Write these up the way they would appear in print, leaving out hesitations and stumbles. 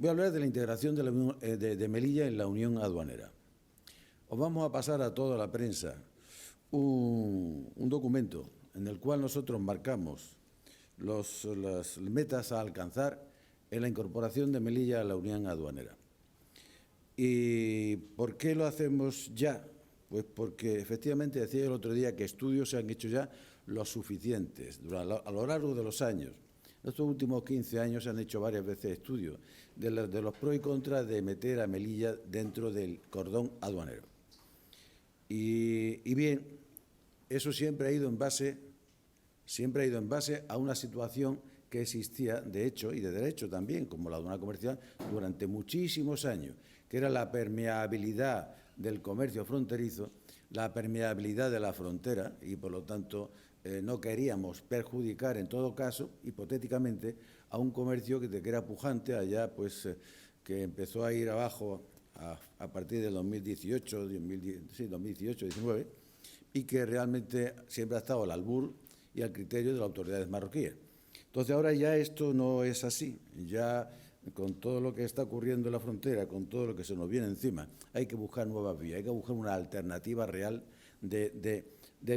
Voy a hablar de la integración de Melilla en la Unión Aduanera. Os vamos a pasar a toda la prensa un documento en el cual nosotros marcamos las metas a alcanzar en la incorporación de Melilla a la Unión Aduanera. ¿Y por qué lo hacemos ya? Pues porque efectivamente decía el otro día que estudios se han hecho ya los suficientes a lo largo de los años. En estos últimos 15 años se han hecho varias veces estudios de los pros y contras de meter a Melilla dentro del cordón aduanero. Y bien, eso siempre ha ido en base a una situación que existía de hecho y de derecho también, como la aduana comercial, durante muchísimos años, que era la permeabilidad del comercio fronterizo, la permeabilidad de la frontera, y por lo tanto no queríamos perjudicar en todo caso, hipotéticamente, a un comercio que era pujante allá, pues que empezó a ir abajo a partir del 2018-19, y que realmente siempre ha estado al albur y al criterio de las autoridades marroquíes. Entonces ahora ya esto no es así, ya con todo lo que está ocurriendo en la frontera, con todo lo que se nos viene encima, hay que buscar nuevas vías, hay que buscar una alternativa real de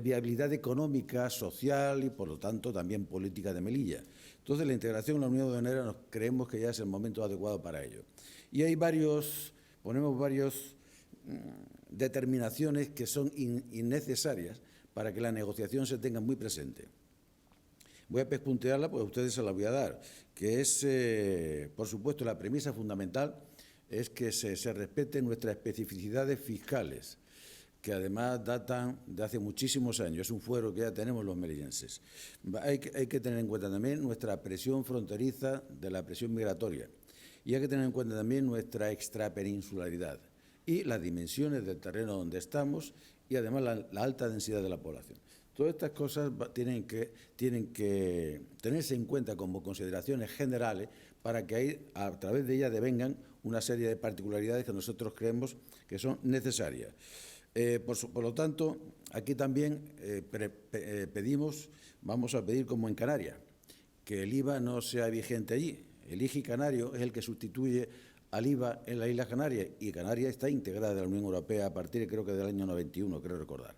viabilidad económica, social y, por lo tanto, también política de Melilla. Entonces, la integración en la Unión Aduanera nos creemos que ya es el momento adecuado para ello. Y hay ponemos varias determinaciones que son innecesarias para que la negociación se tenga muy presente. Voy a pespuntearla, pues a ustedes se la voy a dar, que es, por supuesto, la premisa fundamental es que se respeten nuestras especificidades fiscales, que además datan de hace muchísimos años, es un fuero que ya tenemos los melillenses. Hay que tener en cuenta también nuestra presión fronteriza de la presión migratoria y hay que tener en cuenta también nuestra extrapeninsularidad y las dimensiones del terreno donde estamos y además la alta densidad de la población. Todas estas cosas tienen que tenerse en cuenta como consideraciones generales para que ahí, a través de ellas devengan una serie de particularidades que nosotros creemos que son necesarias. Por lo tanto, aquí también vamos a pedir como en Canarias, que el IVA no sea vigente allí. El IGI canario es el que sustituye al IVA en las Islas Canarias y Canarias está integrada en la Unión Europea a partir, creo que del año 91, creo recordar.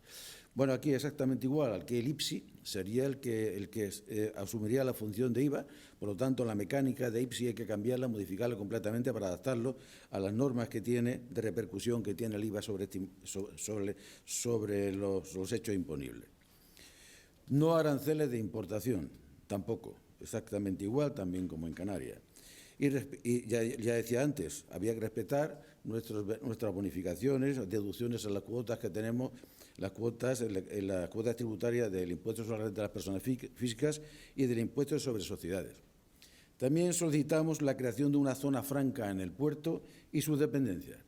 Bueno, aquí exactamente igual, aquí el IPSI sería el que asumiría la función de IVA, por lo tanto la mecánica de IPSI hay que cambiarla, modificarla completamente para adaptarlo a las normas que tiene de repercusión que tiene el IVA sobre los hechos imponibles. No aranceles de importación, tampoco, exactamente igual también como en Canarias. Y ya decía antes, había que respetar nuestras bonificaciones, deducciones a las cuotas que tenemos, las cuotas tributarias del impuesto sobre la renta de las personas físicas y del impuesto sobre sociedades. También solicitamos la creación de una zona franca en el puerto y sus dependencias.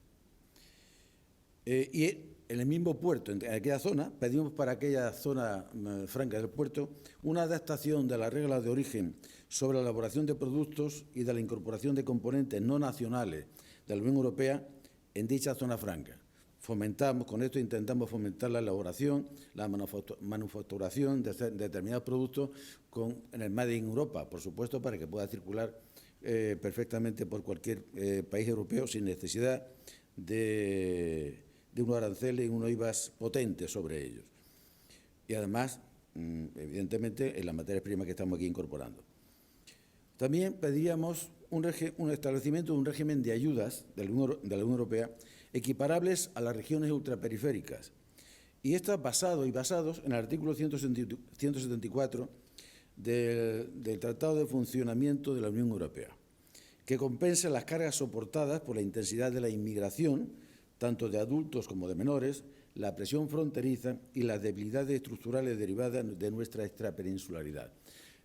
Y en el mismo puerto, en aquella zona, pedimos para aquella zona franca del puerto una adaptación de las reglas de origen sobre la elaboración de productos y de la incorporación de componentes no nacionales de la Unión Europea en dicha zona franca. Con esto intentamos fomentar la elaboración, la manufacturación de determinados productos en el Made in Europa, por supuesto, para que pueda circular perfectamente por cualquier país europeo sin necesidad de unos aranceles y unos IVAs potentes sobre ellos. Y además, evidentemente, en las materias primas que estamos aquí incorporando. También pedíamos un establecimiento de un régimen de ayudas de la Unión Europea equiparables a las regiones ultraperiféricas. Y estas basados en el artículo 174 del Tratado de Funcionamiento de la Unión Europea, que compensa las cargas soportadas por la intensidad de la inmigración, tanto de adultos como de menores, la presión fronteriza y las debilidades estructurales derivadas de nuestra extrapeninsularidad.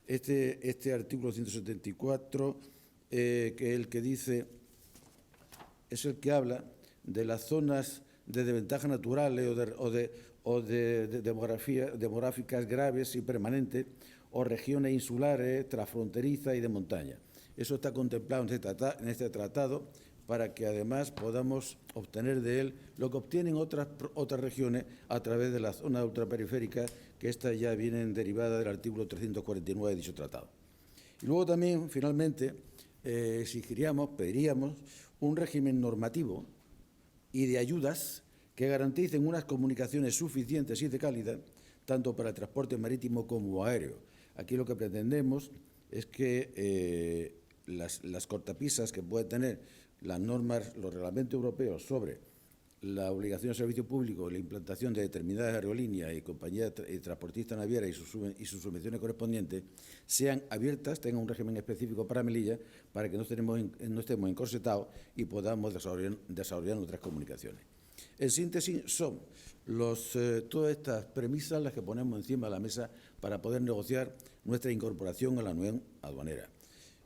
Este artículo 174, que es el que dice, es el que habla de las zonas de desventaja naturales o de demográficas graves y permanentes, o regiones insulares, transfronterizas y de montaña. Eso está contemplado en este tratado para que además podamos obtener de él lo que obtienen otras regiones a través de las zonas ultraperiféricas, que estas ya vienen derivadas del artículo 349 de dicho tratado. Y luego también, finalmente, pediríamos un régimen normativo y de ayudas que garanticen unas comunicaciones suficientes y de calidad, tanto para el transporte marítimo como aéreo. Aquí lo que pretendemos es que las cortapisas que pueden tener las normas, los reglamentos europeos sobre la obligación de servicio público, la implantación de determinadas aerolíneas y compañías transportistas navieras y sus subvenciones correspondientes sean abiertas, tengan un régimen específico para Melilla, para que no estemos encorsetados y podamos desarrollar nuestras comunicaciones. En síntesis, son todas estas premisas las que ponemos encima de la mesa para poder negociar nuestra incorporación a la Unión Aduanera.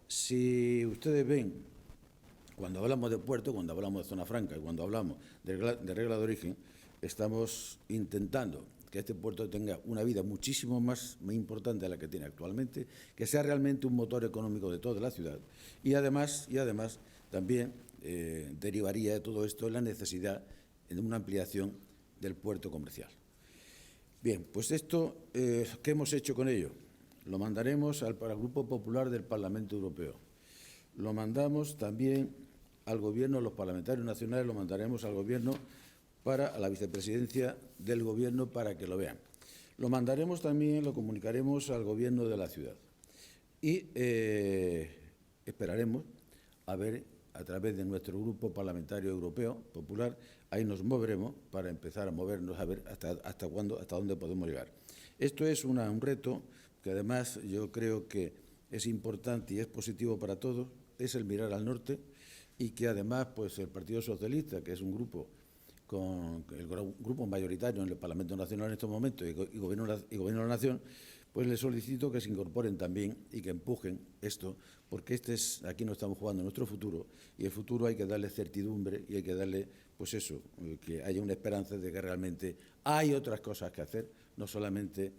Si ustedes ven, cuando hablamos de puerto, cuando hablamos de zona franca y cuando hablamos de regla de origen, estamos intentando que este puerto tenga una vida muchísimo más importante de la que tiene actualmente, que sea realmente un motor económico de toda la ciudad y además también derivaría de todo esto la necesidad de una ampliación del puerto comercial. Bien, pues esto, ¿qué hemos hecho con ello? Lo mandaremos al Grupo Popular del Parlamento Europeo. Lo mandamos también al Gobierno, los parlamentarios nacionales, lo mandaremos al Gobierno a la vicepresidencia del Gobierno para que lo vean. Lo mandaremos también, lo comunicaremos al Gobierno de la ciudad. Y esperaremos a ver, a través de nuestro Grupo Parlamentario Europeo Popular, ahí nos moveremos para empezar a movernos a ver hasta dónde podemos llegar. Esto es un reto que además yo creo que es importante y es positivo para todos, es el mirar al norte y que además pues el Partido Socialista, que es un grupo con el grupo mayoritario en el Parlamento Nacional en estos momentos y Gobierno de la Nación, pues les solicito que se incorporen también y que empujen esto, porque aquí no estamos jugando nuestro futuro y el futuro hay que darle certidumbre y hay que darle, pues eso, que haya una esperanza de que realmente hay otras cosas que hacer, no solamente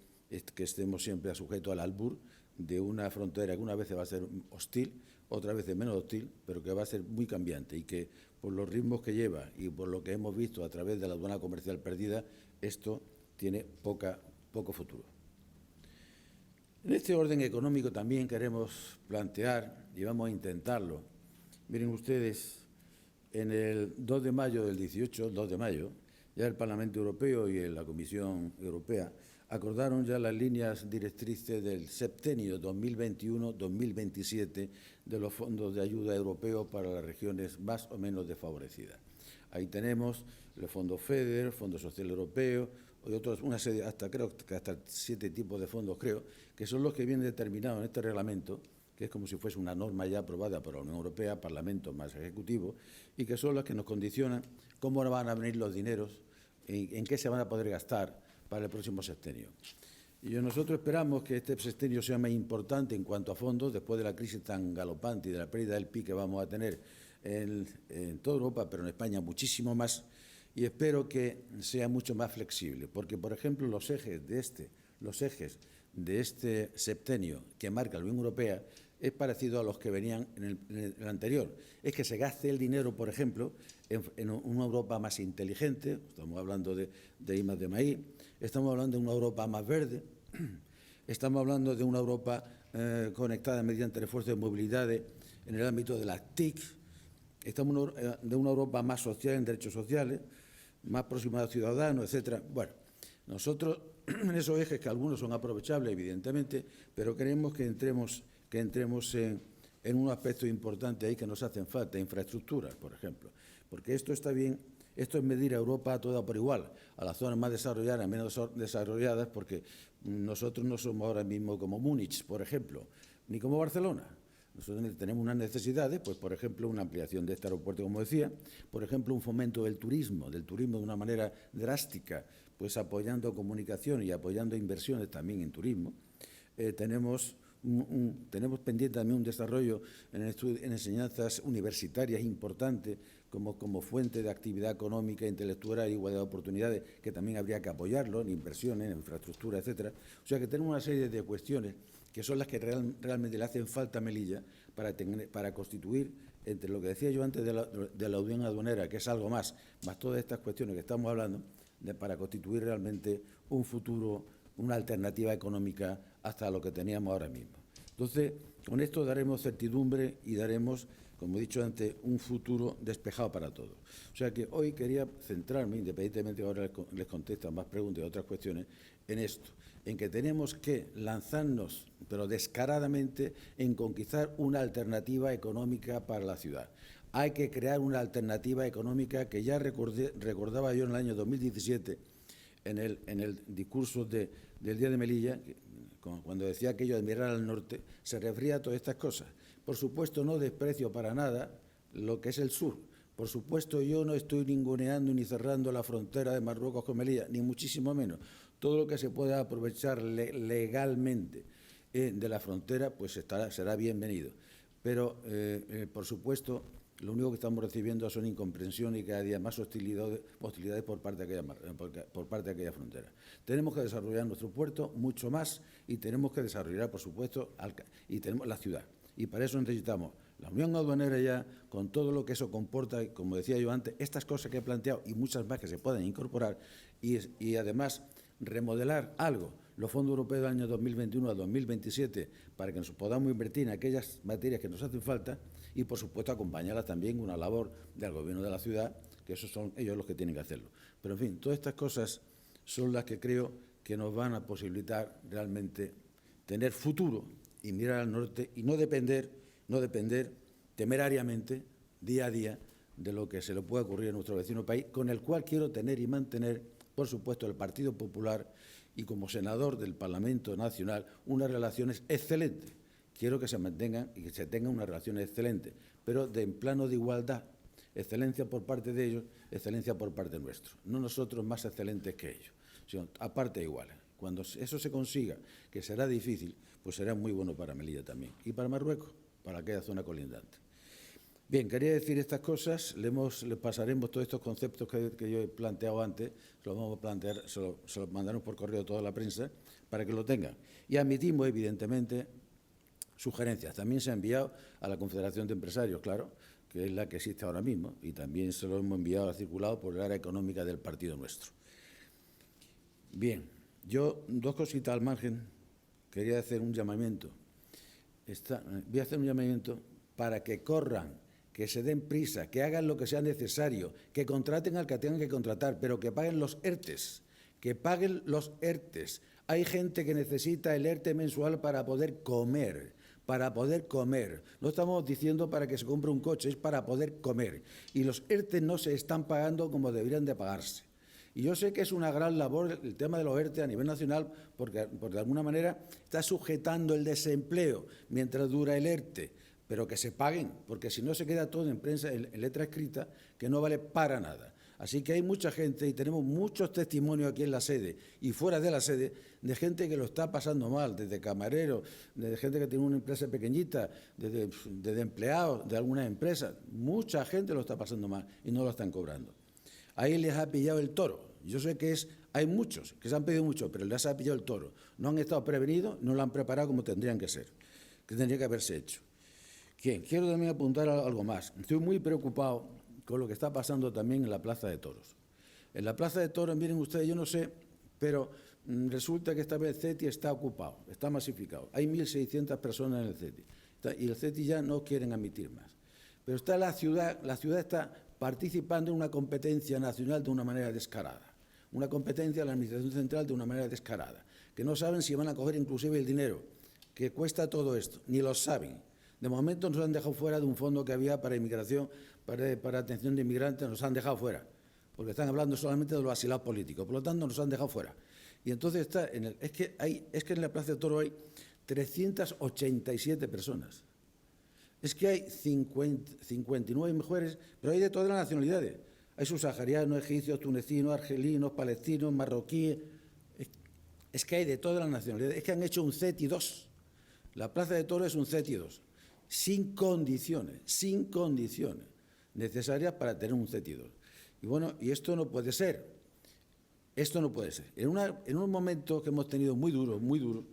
que estemos siempre sujetos al albur de una frontera que una vez va a ser hostil, otra vez menos hostil, pero que va a ser muy cambiante y que por los ritmos que lleva y por lo que hemos visto a través de la aduana comercial perdida, esto tiene poco futuro. En este orden económico también queremos plantear, y vamos a intentarlo. Miren ustedes, en el 2 de mayo del 18, el 2 de mayo, ya el Parlamento Europeo y la Comisión Europea acordaron ya las líneas directrices del septenio 2021-2027 de los fondos de ayuda europeos para las regiones más o menos desfavorecidas. Ahí tenemos el Fondo FEDER, Fondo Social Europeo, y otros, una serie, creo que hasta 7 tipos de fondos, que son los que vienen determinados en este reglamento, que es como si fuese una norma ya aprobada por la Unión Europea, Parlamento más Ejecutivo, y que son las que nos condicionan cómo van a venir los dineros, en qué se van a poder gastar para el próximo sexenio. Y nosotros esperamos que este sexenio sea más importante en cuanto a fondos, después de la crisis tan galopante y de la pérdida del PIB que vamos a tener en toda Europa, pero en España muchísimo más, y espero que sea mucho más flexible, porque, por ejemplo, los ejes de este septenio que marca la Unión Europea es parecido a los que venían en el anterior. Es que se gaste el dinero, por ejemplo, en una Europa más inteligente, estamos hablando de I+D+I, estamos hablando de una Europa más verde, estamos hablando de una Europa conectada mediante refuerzo de movilidad en el ámbito de las TIC, estamos de una Europa más social en derechos sociales, más próxima a los ciudadanos, etcétera. Bueno, nosotros en esos ejes, que algunos son aprovechables, evidentemente, pero queremos que entremos en un aspecto importante ahí que nos hacen falta, infraestructuras, por ejemplo. Porque esto está bien, esto es medir a Europa toda por igual, a las zonas más desarrolladas, menos desarrolladas, porque nosotros no somos ahora mismo como Múnich, por ejemplo, ni como Barcelona. Nosotros tenemos unas necesidades, pues por ejemplo, una ampliación de este aeropuerto, como decía, por ejemplo, un fomento del turismo de una manera drástica, pues apoyando comunicación y apoyando inversiones también en turismo. Tenemos pendiente también un desarrollo en enseñanzas universitarias importante como fuente de actividad económica, intelectual e igualdad de oportunidades, que también habría que apoyarlo en inversiones, en infraestructura, etcétera. O sea que tenemos una serie de cuestiones que son las que realmente le hacen falta a Melilla para constituir, entre lo que decía yo antes de la Unión Aduanera, que es algo más todas estas cuestiones que estamos hablando, para constituir realmente un futuro, una alternativa económica hasta lo que teníamos ahora mismo. Entonces, con esto daremos certidumbre y daremos, como he dicho antes, un futuro despejado para todos. O sea que hoy quería centrarme, independientemente de ahora les contestan más preguntas y otras cuestiones, en esto, en que tenemos que lanzarnos, pero descaradamente, en conquistar una alternativa económica para la ciudad. Hay que crear una alternativa económica que ya recordaba yo en el año 2017, en el discurso del Día de Melilla, cuando decía aquello de mirar al norte, se refería a todas estas cosas. Por supuesto, no desprecio para nada lo que es el sur. Por supuesto, yo no estoy ninguneando ni cerrando la frontera de Marruecos con Melilla, ni muchísimo menos. Todo lo que se pueda aprovechar legalmente de la frontera, pues será bienvenido. Pero, por supuesto, lo único que estamos recibiendo son incomprensión y cada día más hostilidades por parte de aquella frontera. Tenemos que desarrollar nuestro puerto mucho más y tenemos que desarrollar, por supuesto, y tenemos la ciudad. Y para eso necesitamos la unión aduanera ya, con todo lo que eso comporta, como decía yo antes, estas cosas que he planteado y muchas más que se pueden incorporar y además remodelar algo, los fondos europeos del año 2021 a 2027, para que nos podamos invertir en aquellas materias que nos hacen falta y, por supuesto, acompañarlas también con una labor del Gobierno de la ciudad, que esos son ellos los que tienen que hacerlo. Pero, en fin, todas estas cosas son las que creo que nos van a posibilitar realmente tener futuro y mirar al norte y no depender temerariamente, día a día, de lo que se le pueda ocurrir a nuestro vecino país, con el cual quiero tener y mantener, por supuesto, el Partido Popular y como senador del Parlamento Nacional, unas relaciones excelentes. Quiero que se mantengan y que se tengan unas relaciones excelentes, pero en plano de igualdad. Excelencia por parte de ellos, excelencia por parte nuestra. No nosotros más excelentes que ellos, sino aparte iguales. Cuando eso se consiga, que será difícil, pues será muy bueno para Melilla también. Y para Marruecos, para aquella zona colindante. Bien, quería decir estas cosas, les pasaremos todos estos conceptos que yo he planteado antes, se los vamos a plantear, se los mandaremos por correo a toda la prensa para que lo tengan. Y admitimos, evidentemente, sugerencias. También se ha enviado a la Confederación de Empresarios, claro, que es la que existe ahora mismo, y también se lo hemos enviado a circulado por el área económica del partido nuestro. Bien, yo dos cositas al margen, quería hacer un llamamiento. Voy a hacer un llamamiento para que corran, que se den prisa, que hagan lo que sea necesario, que contraten al que tengan que contratar, pero que paguen los ERTES, que paguen los ERTES. Hay gente que necesita el ERTE mensual para poder comer, No estamos diciendo para que se compre un coche, es para poder comer. Y los ERTE no se están pagando como deberían de pagarse. Y yo sé que es una gran labor el tema de los ERTE a nivel nacional, porque de alguna manera está sujetando el desempleo mientras dura el ERTE, pero que se paguen, porque si no se queda todo en prensa, en letra escrita, que no vale para nada. Así que hay mucha gente, y tenemos muchos testimonios aquí en la sede y fuera de la sede, de gente que lo está pasando mal, desde camareros, de gente que tiene una empresa pequeñita, desde empleados de algunas empresas. Mucha gente lo está pasando mal y no lo están cobrando. Ahí les ha pillado el toro. Yo sé que hay muchos que se han pedido mucho, pero les ha pillado el toro. No han estado prevenidos, no lo han preparado como tendrían que ser, que tendría que haberse hecho. Quiero también apuntar algo más. Estoy muy preocupado con lo que está pasando también en la Plaza de Toros. En la Plaza de Toros, miren ustedes, yo no sé, pero resulta que esta vez el CETI está ocupado, está masificado. Hay 1.600 personas en el CETI y el CETI ya no quieren admitir más. Pero está la ciudad está participando en una competencia nacional de una manera descarada. Una competencia de la Administración Central de una manera descarada. Que no saben si van a coger inclusive el dinero que cuesta todo esto, ni lo saben. De momento nos han dejado fuera de un fondo que había para inmigración, para atención de inmigrantes, nos han dejado fuera, porque están hablando solamente de los asilados políticos, por lo tanto nos han dejado fuera. Y entonces es que en la Plaza de Toro hay 387 personas. Es que hay 59 mujeres, pero hay de todas las nacionalidades. Hay subsaharianos, egipcios, tunecinos, argelinos, palestinos, marroquíes. Es que hay de todas las nacionalidades. Es que han hecho un CETI 2. La Plaza de Toro es un CETI 2. Sin condiciones necesarias para tener un CETI 2. Y bueno, y esto no puede ser. En un momento que hemos tenido muy duro,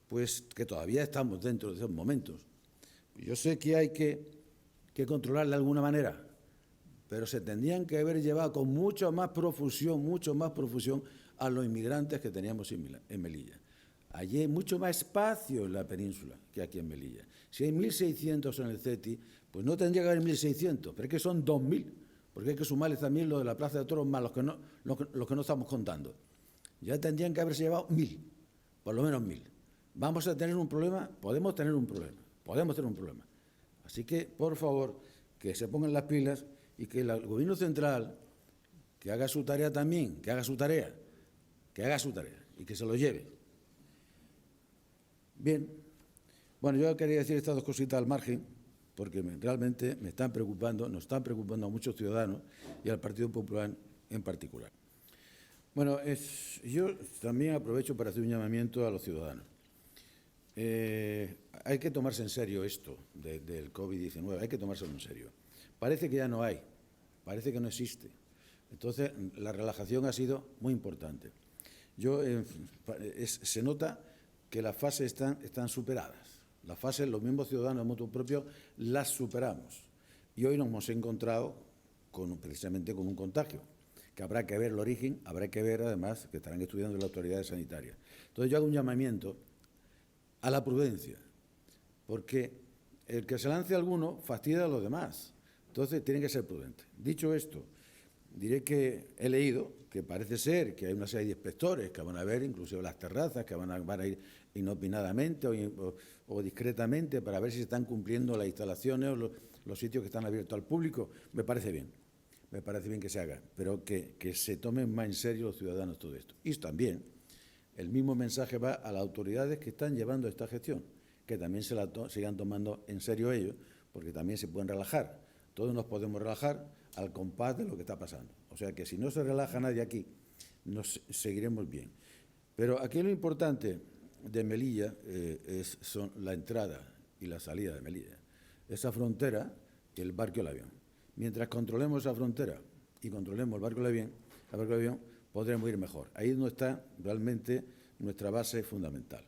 pues que todavía estamos dentro de esos momentos. Yo sé que hay que controlar de alguna manera, pero se tendrían que haber llevado con mucho más profusión a los inmigrantes que teníamos en Melilla. Allí hay mucho más espacio en la península que aquí en Melilla. Si hay 1.600 en el CETI, pues no tendría que haber 1.600, pero es que son 2.000, porque hay que sumarles también lo de la Plaza de Toros más los que no estamos contando. Ya tendrían que haberse llevado 1.000, por lo menos 1.000. ¿Vamos a tener un problema? Podemos tener un problema. Así que, por favor, que se pongan las pilas y que el Gobierno central, que haga su tarea también, que haga su tarea y que se lo lleve. Bien, bueno, yo quería decir estas dos cositas al margen, porque realmente nos están preocupando a muchos ciudadanos y al Partido Popular en particular. Bueno, yo también aprovecho para hacer un llamamiento a los ciudadanos. Hay que tomarse en serio esto del COVID-19, hay que tomárselo en serio. Parece que ya no hay, parece que no existe. Entonces, la relajación ha sido muy importante. Se nota que las fases están superadas. Las fases, los mismos ciudadanos de motu propio, las superamos. Y hoy nos hemos encontrado precisamente con un contagio, que habrá que ver el origen, habrá que ver además que estarán estudiando las autoridades sanitarias. Entonces yo hago un llamamiento a la prudencia, porque el que se lance alguno fastidia a los demás. Entonces tienen que ser prudentes. Dicho esto, diré que he leído que parece ser que hay una serie de inspectores que van a ver inclusive las terrazas, que van a ir inopinadamente o discretamente para ver si se están cumpliendo las instalaciones o los sitios que están abiertos al público. Me parece bien que se haga, pero que se tomen más en serio los ciudadanos todo esto. Y también el mismo mensaje va a las autoridades que están llevando esta gestión, que también sigan tomando en serio ellos, porque también se pueden relajar. Todos nos podemos relajar al compás de lo que está pasando. O sea que si no se relaja nadie aquí, nos seguiremos bien. Pero aquí lo importante de Melilla son la entrada y la salida de Melilla. Esa frontera y el barco y el avión. Mientras controlemos esa frontera y controlemos el barco y el avión, podremos ir mejor. Ahí es donde está realmente nuestra base fundamental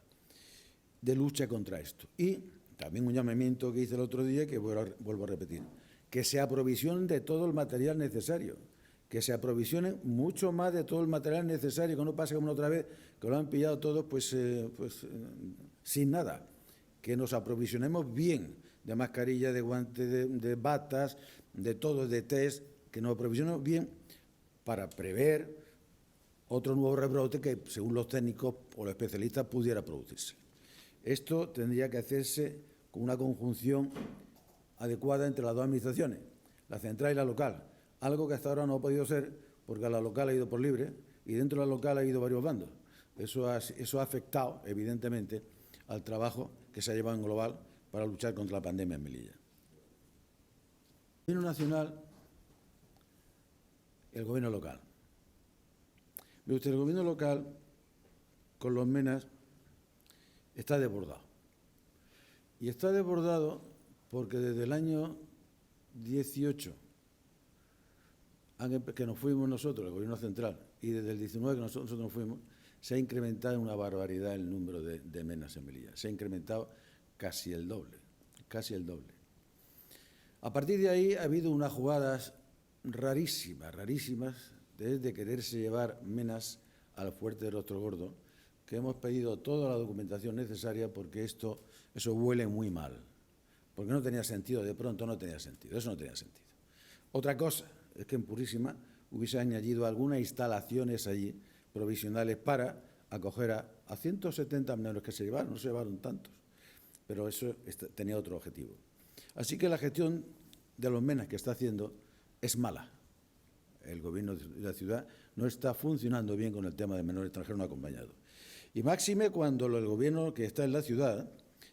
de lucha contra esto. Y también un llamamiento que hice el otro día que vuelvo a repetir, que se aprovisionen de todo el material necesario, que se aprovisionen mucho más de todo el material necesario, que no pase como otra vez, que lo han pillado todos sin nada, que nos aprovisionemos bien de mascarilla, de guantes, de batas, de todo, de test, que nos aprovisionemos bien para prever otro nuevo rebrote que, según los técnicos o los especialistas, pudiera producirse. Esto tendría que hacerse con una conjunción adecuada entre las dos administraciones, la central y la local, algo que hasta ahora no ha podido ser porque la local ha ido por libre y dentro de la local ha ido varios bandos. Eso ha afectado, evidentemente, al trabajo que se ha llevado en global para luchar contra la pandemia en Melilla. El Gobierno nacional, el Gobierno local. El Gobierno local, con los MENAS, está desbordado. Y está desbordado porque desde el año 18, que nos fuimos nosotros, el Gobierno central, y desde el 19 que nosotros nos fuimos, se ha incrementado en una barbaridad el número de MENAS en Melilla. Se ha incrementado casi el doble. A partir de ahí ha habido unas jugadas rarísimas, desde quererse llevar MENAS al fuerte de Rostro Gordo, que hemos pedido toda la documentación necesaria porque eso huele muy mal, porque no tenía sentido, de pronto no tenía sentido, eso no tenía sentido. Otra cosa es que en Purísima hubiese añadido algunas instalaciones allí provisionales para acoger a 170 menores que se llevaron, no se llevaron tantos, pero eso tenía otro objetivo. Así que la gestión de los MENAS que está haciendo es mala. El Gobierno de la ciudad no está funcionando bien con el tema de menores extranjeros no acompañados. Y máxime cuando el Gobierno que está en la ciudad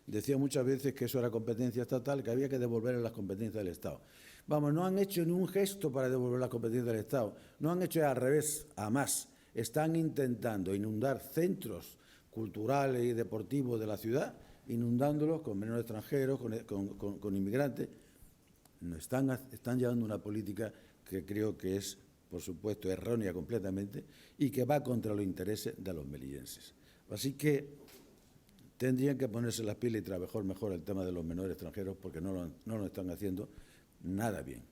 decía muchas veces que eso era competencia estatal, que había que devolver las competencias del Estado. Vamos, no han hecho ni un gesto para devolver las competencias del Estado, no han hecho al revés, a más. Están intentando inundar centros culturales y deportivos de la ciudad, inundándolos con menores extranjeros, con inmigrantes. Están llevando una política que creo que es, por supuesto, errónea completamente y que va contra los intereses de los melillenses. Así que tendrían que ponerse las pilas y trabajar mejor el tema de los menores extranjeros porque no lo están haciendo nada bien.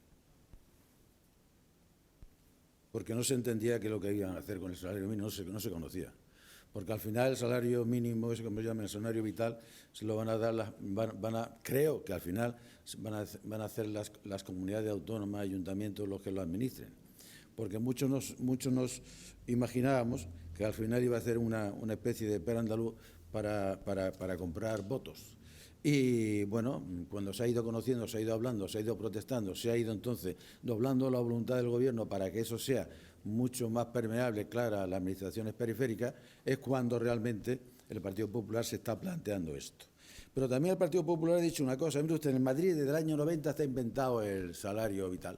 Porque no se entendía qué es lo que iban a hacer con el salario mínimo, no se conocía. porque al final el salario mínimo, ese como se llama el salario vital, se lo van a dar, creo que al final van a hacer las comunidades autónomas, ayuntamientos, los que lo administren, porque muchos nos imaginábamos que al final iba a ser una especie de pera andaluz para comprar votos. Y bueno, cuando se ha ido conociendo, se ha ido hablando, se ha ido protestando, se ha ido entonces doblando la voluntad del Gobierno para que eso sea mucho más permeable, clara a las administraciones periféricas, es cuando realmente el Partido Popular se está planteando esto. Pero también el Partido Popular ha dicho una cosa, mire usted, en Madrid desde el año 90 está inventado el salario vital,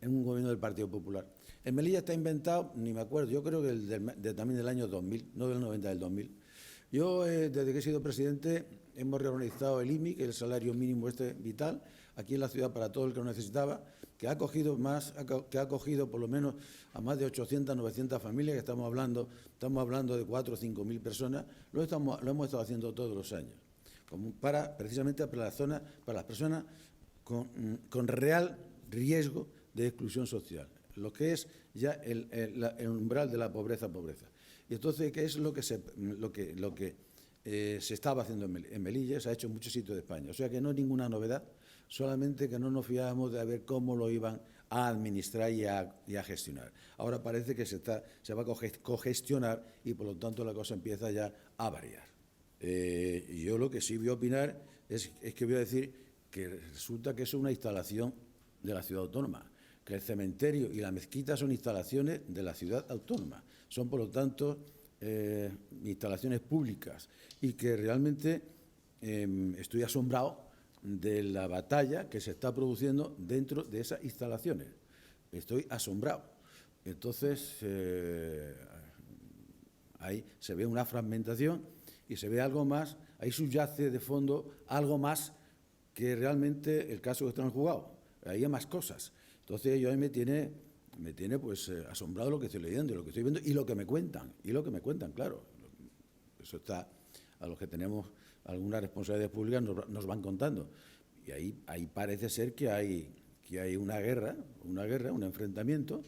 en un gobierno del Partido Popular. En Melilla está inventado, ni me acuerdo, yo creo que también del año 2000, no del 90, del 2000. Yo, desde que he sido presidente, hemos reorganizado el IMI, que es el salario mínimo vital, aquí en la ciudad para todo el que lo necesitaba, que ha acogido por lo menos a más de 800, 900 familias, que estamos hablando de 4 o 5 mil personas, lo hemos estado haciendo todos los años, precisamente para las personas con real riesgo de exclusión social, lo que es ya el umbral de la pobreza. Y entonces, ¿qué es lo que se estaba haciendo en Melilla? Se ha hecho en muchos sitios de España. O sea que no es ninguna novedad, solamente que no nos fiábamos de ver cómo lo iban a administrar y a gestionar. Ahora parece que se va a cogestionar y, por lo tanto, la cosa empieza ya a variar. Yo lo que sí voy a opinar es que voy a decir que resulta que es una instalación de la ciudad autónoma, que el cementerio y la mezquita son instalaciones de la ciudad autónoma. Son, por lo tanto, instalaciones públicas y que realmente estoy asombrado de la batalla que se está produciendo dentro de esas instalaciones. Estoy asombrado. Entonces, ahí se ve una fragmentación y se ve algo más, ahí subyace de fondo algo más que realmente el caso que están jugado. Ahí hay más cosas. Entonces, yo ahí me tiene pues asombrado lo que estoy leyendo, lo que estoy viendo y lo que me cuentan, claro. Eso está, a los que tenemos algunas responsabilidades públicas nos van contando. Y ahí parece ser que hay una guerra, un enfrentamiento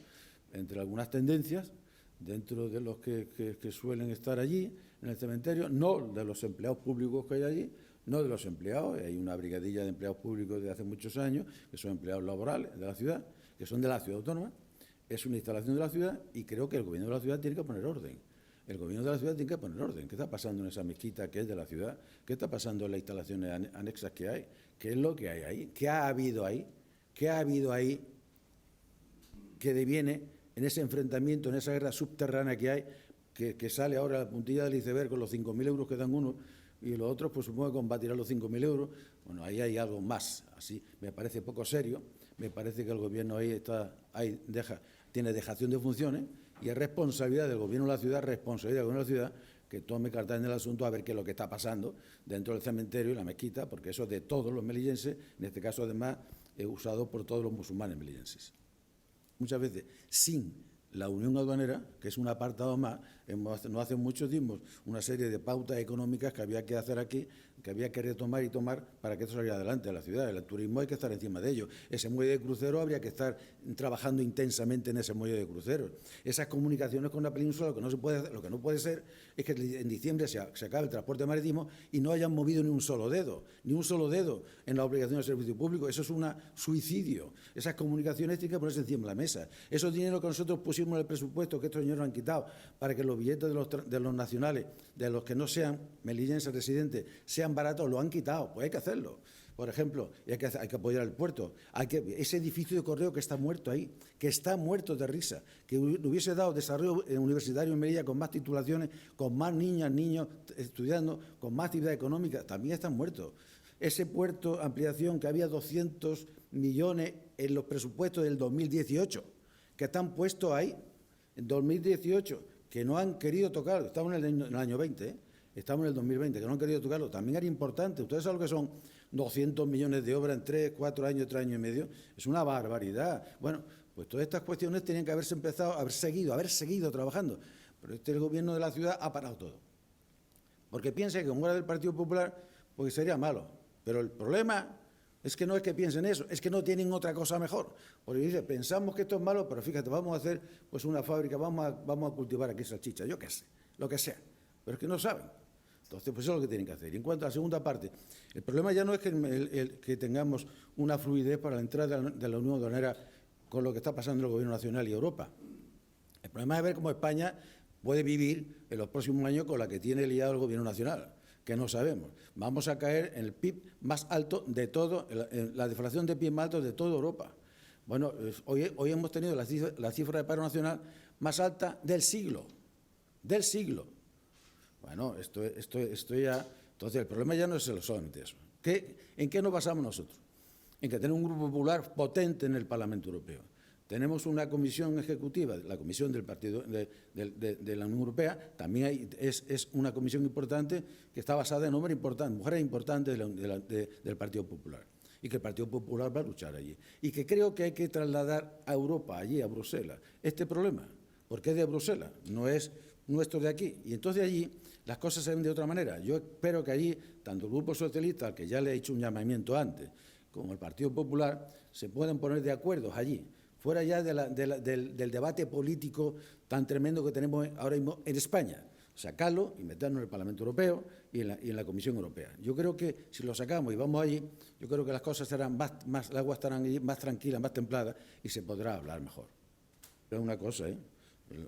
entre algunas tendencias dentro de los que suelen estar allí en el cementerio, no de los empleados públicos que hay allí, no de los empleados, hay una brigadilla de empleados públicos de hace muchos años, que son empleados laborales de la ciudad, que son de la ciudad autónoma. Es una instalación de la ciudad y creo que el gobierno de la ciudad tiene que poner orden. El gobierno de la ciudad tiene que poner orden. ¿Qué está pasando en esa mezquita que es de la ciudad? ¿Qué está pasando en las instalaciones anexas que hay? ¿Qué es lo que hay ahí? ¿Qué ha habido ahí? ¿Qué ha habido ahí que deviene en ese enfrentamiento, en esa guerra subterránea que hay, que sale ahora a la puntilla del iceberg con los 5.000 euros que dan unos y los otros, pues supongo que combatirán los 5.000 euros? Bueno, ahí hay algo más. Así me parece poco serio. Me parece que el gobierno tiene dejación de funciones y es responsabilidad del gobierno de la ciudad, que tome carta en el asunto a ver qué es lo que está pasando dentro del cementerio y la mezquita, porque eso es de todos los melillenses, en este caso además usado por todos los musulmanes melillenses. Muchas veces sin la unión aduanera, que es un apartado más, no hace mucho dimos una serie de pautas económicas que había que hacer aquí, que había que retomar y tomar para que esto saliera adelante a la ciudad. El turismo hay que estar encima de ello. Ese muelle de cruceros habría que estar trabajando intensamente en ese muelle de cruceros. Esas comunicaciones con la península, lo que no puede ser es que en diciembre se acabe el transporte marítimo y no hayan movido ni un solo dedo en la obligación de servicio público. Eso es un suicidio. Esas comunicaciones tienen que ponerse encima de la mesa. Esos dineros que nosotros pusimos en el presupuesto, que estos señores han quitado, para que los billetes de los nacionales, de los que no sean melillenses residentes, sean baratos, lo han quitado. Pues hay que hacerlo. Por ejemplo, hay que apoyar el puerto. Ese edificio de correo que está muerto ahí, que está muerto de risa, que hubiese dado desarrollo universitario en Melilla con más titulaciones, con más niñas, niños estudiando, con más actividad económica, también están muertos. Ese puerto, ampliación, que había 200 millones en los presupuestos del 2018, que están puestos ahí, en 2018, que no han querido tocar, estamos en el año 20, estamos en el 2020, que no han querido tocarlo, también era importante. Ustedes saben lo que son 200 millones de obras en 3, 4 años, 3 años y medio. Es una barbaridad. Bueno, pues todas estas cuestiones tenían que haber seguido trabajando. Pero el gobierno de la ciudad ha parado todo. Porque piensa que como era del Partido Popular, pues sería malo. Pero el problema es que no es que piensen eso, es que no tienen otra cosa mejor. Porque dice, pensamos que esto es malo, pero fíjate, vamos a hacer pues una fábrica, vamos a cultivar aquí salchichas, yo qué sé, lo que sea. pero es que no saben. Entonces, pues eso es lo que tienen que hacer. Y en cuanto a la segunda parte, el problema ya no es que tengamos una fluidez para la entrada de la Unión Aduanera con lo que está pasando en el Gobierno Nacional y Europa. El problema es ver cómo España puede vivir en los próximos años con la que tiene liado el Gobierno Nacional, que no sabemos. Vamos a caer en el PIB más alto de todo, en la deflación de PIB más alto de toda Europa. Bueno, hoy hemos tenido la cifra de paro nacional más alta del siglo. Del siglo. Bueno, esto ya... Entonces, el problema ya no es solamente eso. ¿En qué nos basamos nosotros? En que tenemos un grupo popular potente en el Parlamento Europeo. Tenemos una comisión ejecutiva, la comisión del Partido de la Unión Europea, también es una comisión importante que está basada en hombres importantes, mujeres importantes del Partido Popular, y que el Partido Popular va a luchar allí. Y que creo que hay que trasladar a Europa, allí, a Bruselas, este problema, porque es de Bruselas, no es nuestro de aquí. Y entonces allí las cosas se ven de otra manera. Yo espero que allí, tanto el Grupo Socialista, al que ya le he hecho un llamamiento antes, como el Partido Popular, se puedan poner de acuerdo allí, fuera ya del debate político tan tremendo que tenemos ahora mismo en España, sacarlo y meternos en el Parlamento Europeo y en la Comisión Europea. Yo creo que si lo sacamos y vamos allí, yo creo que las cosas serán el agua estarán allí más tranquila, más templada y se podrá hablar mejor. Pero una cosa,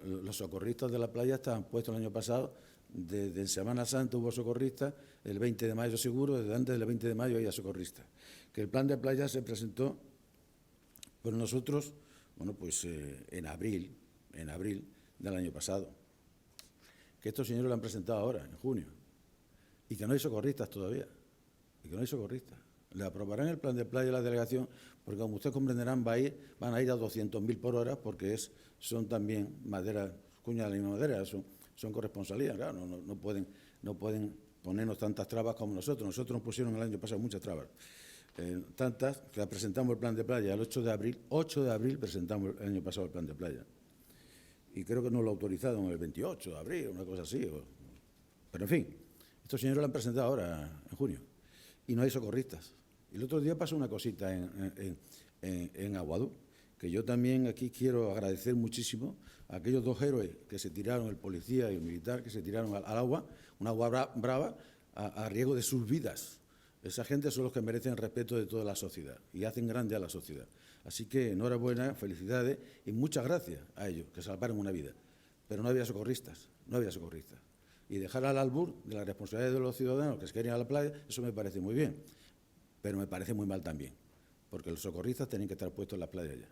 los socorristas de la playa estaban puestos el año pasado, desde Semana Santa hubo socorristas, el 20 de mayo seguro, desde antes del 20 de mayo había socorristas. Que el plan de playa se presentó por nosotros, bueno, pues en abril del año pasado. Que estos señores lo han presentado ahora, en junio, y que no hay socorristas todavía, Le aprobarán el plan de playa de la delegación, porque como ustedes comprenderán, van a ir a 200.000 por hora, porque son también madera, cuña de la misma madera, son corresponsalías, claro, no pueden ponernos tantas trabas como nosotros. Nosotros nos pusieron el año pasado muchas trabas, tantas que presentamos el plan de playa el 8 de abril presentamos el año pasado el plan de playa. Y creo que no lo autorizaron el 28 de abril, una cosa así. Pero en fin, estos señores lo han presentado ahora, en junio, y no hay socorristas. Y el otro día pasó una cosita en Aguadú, que yo también aquí quiero agradecer muchísimo a aquellos dos héroes que se tiraron, el policía y el militar, que se tiraron al agua, un agua brava, a riesgo de sus vidas. Esa gente son los que merecen el respeto de toda la sociedad y hacen grande a la sociedad. Así que enhorabuena, felicidades y muchas gracias a ellos, que salvaron una vida. Pero no había socorristas. Y dejar al albur de la responsabilidad de los ciudadanos que se quieren ir a la playa, eso me parece muy bien, pero me parece muy mal también, porque los socorristas tienen que estar puestos en la playa ya.